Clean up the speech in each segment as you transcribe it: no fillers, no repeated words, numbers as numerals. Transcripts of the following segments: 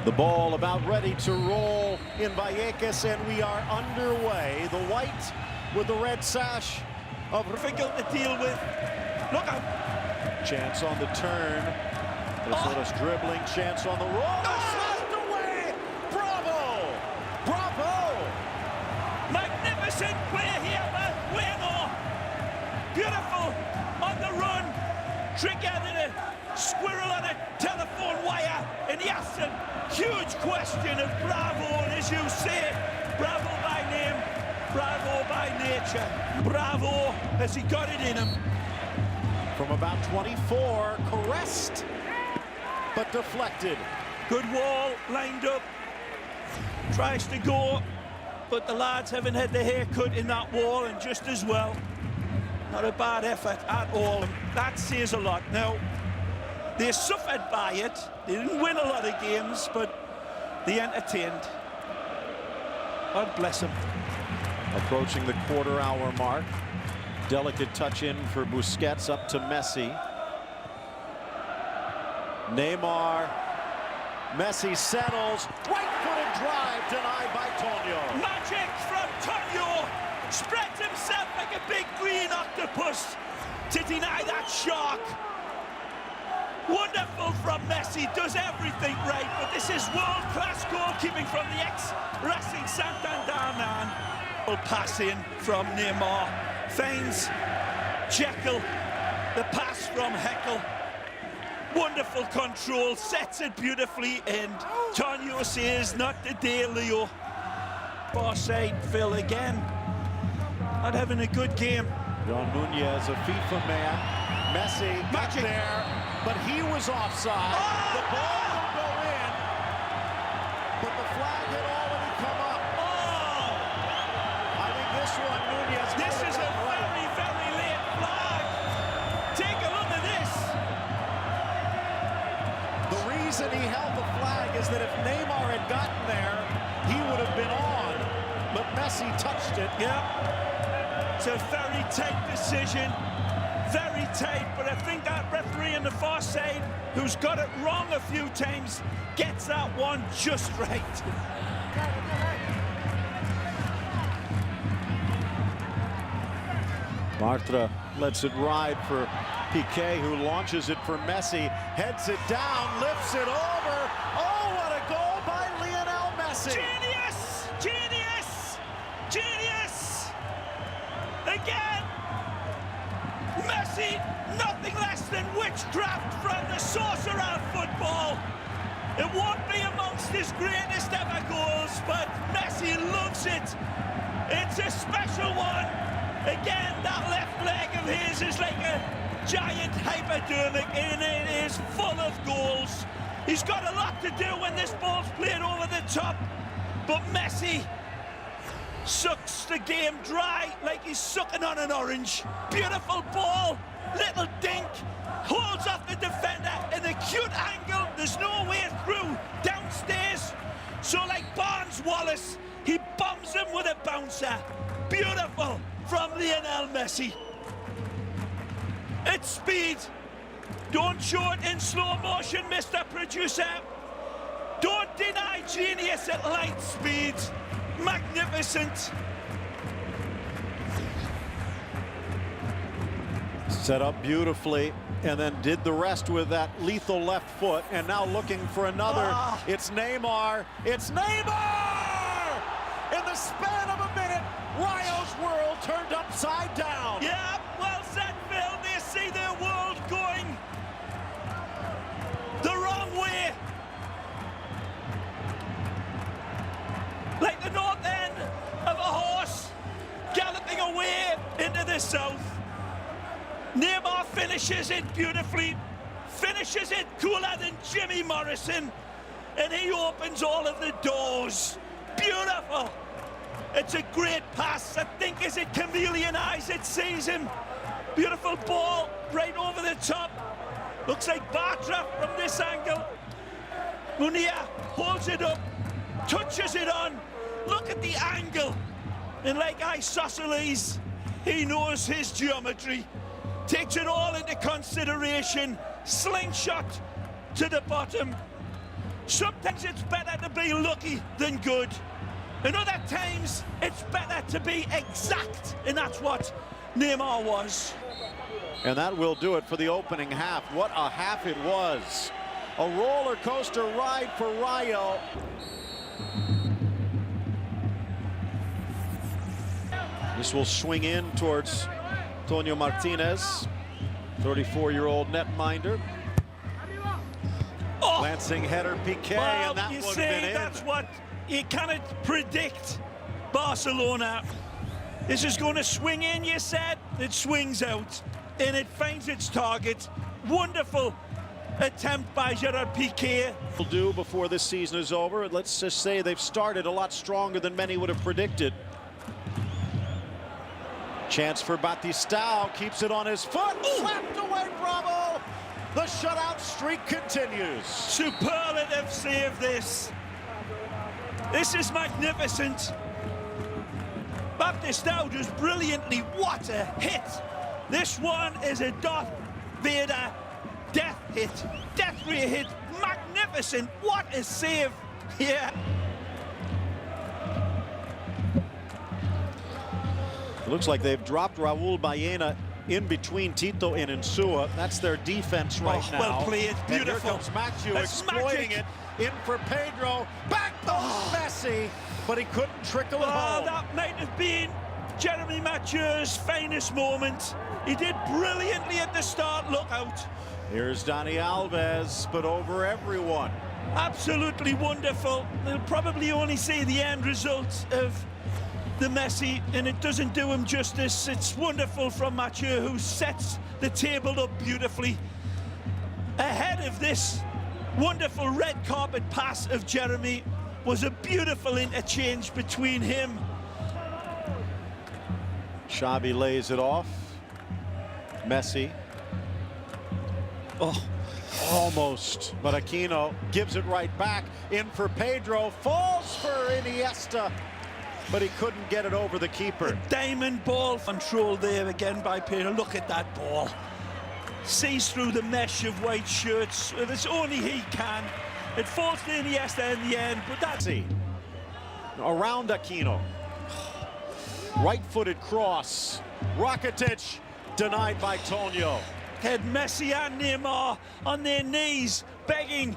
The ball about ready to roll in Vallecano, and we are underway. The white with the red sash of difficult to deal with. Look out. Chance on the turn. This dribbling chance on the roll. Slashed away. Bravo. Bravo. Magnificent play here by Bueno. Beautiful on the run. Trigger than a squirrel on a telephone wire. And yes, a huge question of bravo. And as you say, bravo by name, bravo by nature. Bravo as he got it in him. From about 24, caressed, but deflected. Good wall, lined up. Tries to go, but the lads haven't had the haircut in that wall, and just as well. Not a bad effort at all. That says a lot. Now, they suffered by it. They didn't win a lot of games, but they entertained. God bless them. Approaching the quarter-hour mark. Delicate touch in for Busquets, up to Msssi. Neymar. Msssi settles. Right-footed drive denied by Tonio. Magic from Tonio. Spreads himself like a big green octopus to deny that shark. Wonderful from Msssi. Does everything right, but this is world-class goalkeeping from the ex-Racing Santander man. Pass in from Neymar. Finds Jekyll. The pass from Heckle. Wonderful control. Sets it beautifully, and Tonio says, not today, Leo. Far side, Phil again. Not having a good game. John Nunez, a FIFA man. Msssi got there, but he was offside. The ball will go in, but the flag had already come up. I think this one, Nunez. This is a very, very late flag. Take a look at this. The reason he held the flag is that if Neymar had gotten there, he would have been on, but Msssi touched it. Yeah. It's a very tight decision, very tight, but I think that referee on the far side, who's got it wrong a few times, gets that one just right. Bartra lets it ride for Piqué, who launches it for Msssi, heads it down, lifts it over. Oh, what a goal by Lionel Msssi! Genius! Genius! Genius! Again! Msssi, nothing less than witchcraft from the sorcerer of football. It won't be amongst his greatest ever goals, but Msssi loves it. It's a special one. Again, that left leg of his is like a giant hypodermic, and it is full of goals. He's got a lot to do when this ball's played over the top, but Msssi sucks the game dry like he's sucking on an orange. Beautiful ball, little dink, holds off the defender, an acute angle, there's no way through, downstairs. So like Barnes Wallace, he bombs him with a bouncer. Beautiful from Lionel Msssi. It's speed. Don't show it in slow motion, Mr. Producer. Don't deny genius at light speed. Magnificent. Set up beautifully, and then did the rest with that lethal left foot, and now looking for another. It's Neymar. It's Neymar! In the span of a minute, Rayo's world turned upside down. Yeah, well said, Phil. They see their world going the wrong way. Like the north end of a horse galloping away into the south. Neymar finishes it beautifully, finishes it cooler than Jimmy Morrison, and he opens all of the doors. Beautiful. It's a great pass. I think as it chameleon eyes, it sees him. Beautiful ball right over the top. Looks like Bartra from this angle. Munir holds it up, touches it on. Look at the angle. And like isosceles, he knows his geometry. Takes it all into consideration. Slingshot to the bottom. Sometimes it's better to be lucky than good. And other times, it's better to be exact. And that's what Neymar was. And that will do it for the opening half. What a half it was. A roller coaster ride for Rayo. This will swing in towards Antonio Martinez, 34-year-old netminder. Oh, Lancing header, Piqué, well, and that you one's see, been in. that's what you cannot predict. Barcelona. This is going to swing in, you said. It swings out, and it finds its target. Wonderful attempt by Gerard Piqué. Will do before this season is over. Let's just say they've started a lot stronger than many would have predicted. Chance for Batistao, keeps it on his foot, swept away, Bravo! The shutout streak continues. Superlative save this. This is magnificent. Batistao does brilliantly. What a hit. This one is a Darth Vader death hit. Death ray hit. Magnificent. What a save. Yeah. It looks like they've dropped Raul Baena in between Tito and Insua. That's their defense right now. Well played. Beautiful. And here comes Mathieu exploiting it. In for Pedro. Back to Msssi, but he couldn't trickle it home. That might have been Jeremy Mathieu's finest moment. He did brilliantly at the start. Look out. Here's Dani Alves, but over everyone. Absolutely wonderful. They'll probably only see the end result of the Msssi, and it doesn't do him justice. It's wonderful from Mathieu, who sets the table up beautifully. Ahead of this wonderful red carpet pass of Jeremy was a beautiful interchange between him. Xavi lays it off. Msssi. Oh, almost. But Aquino gives it right back. In for Pedro. Falls for Iniesta. But he couldn't get it over the keeper. A diamond ball control there again by Pedro. Look at that ball. Sees through the mesh of white shirts. It's only he can. It falls to Iniesta in the end, but that's it. Around Aquino. Right-footed cross. Rakitic denied by Tonio. Had Msssi and Neymar on their knees, begging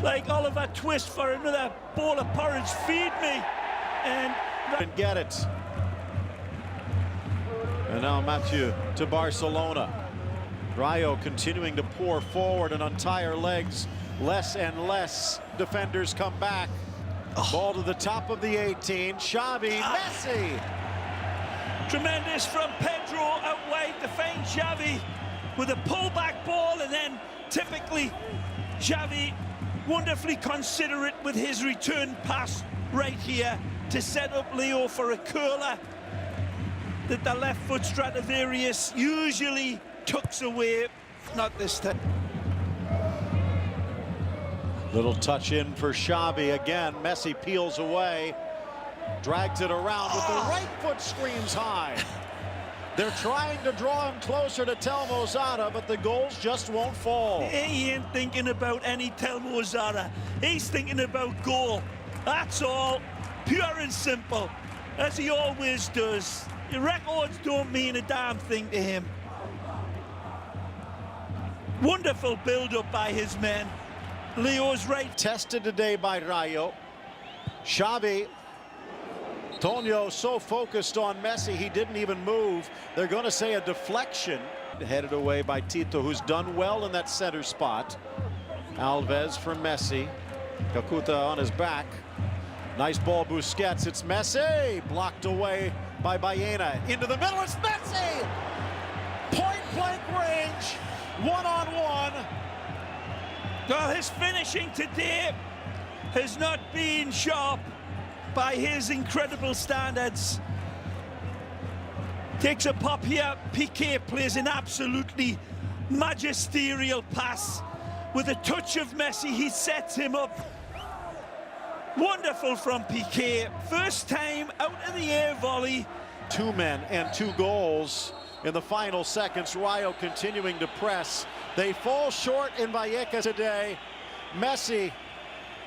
like Oliver Twist for another bowl of porridge. Feed me. And get it. And now Mathieu to Barcelona. Rayo continuing to pour forward and untie her legs. Less and less defenders come back. Ball to the top of the 18. Xavi, Msssi. Tremendous from Pedro out wide to find Xavi with a pullback ball, and then typically Xavi wonderfully considerate with his return pass right here to set up Leo for a curler that the left foot Stradivarius usually tucks away. Not this time. Little touch in for Xavi again. Msssi peels away, drags it around with the right foot, screams high. They're trying to draw him closer to Telmo Zarra, but the goals just won't fall. He ain't thinking about any Telmo Zarra. He's thinking about goal. That's all. Pure and simple, as he always does. Your records don't mean a damn thing to him. Wonderful build-up by his men. Leo's right. Tested today by Rayo. Xavi. Tonio so focused on Msssi, he didn't even move. They're going to say a deflection. Headed away by Tito, who's done well in that center spot. Alves for Msssi. Kakuta on his back. Nice ball, Busquets. It's Msssi. Blocked away by Baena. Into the middle, it's Msssi! Point-blank range. One-on-one. Well, his finishing today has not been sharp by his incredible standards. Takes a pop here. Piqué plays an absolutely magisterial pass. With a touch of Msssi, he sets him up. Wonderful from Piqué. First time out of the air volley. 2 men and 2 goals in the final seconds. Rayo continuing to press. They fall short in Vallecano today. Msssi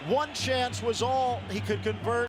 One chance was all he could convert.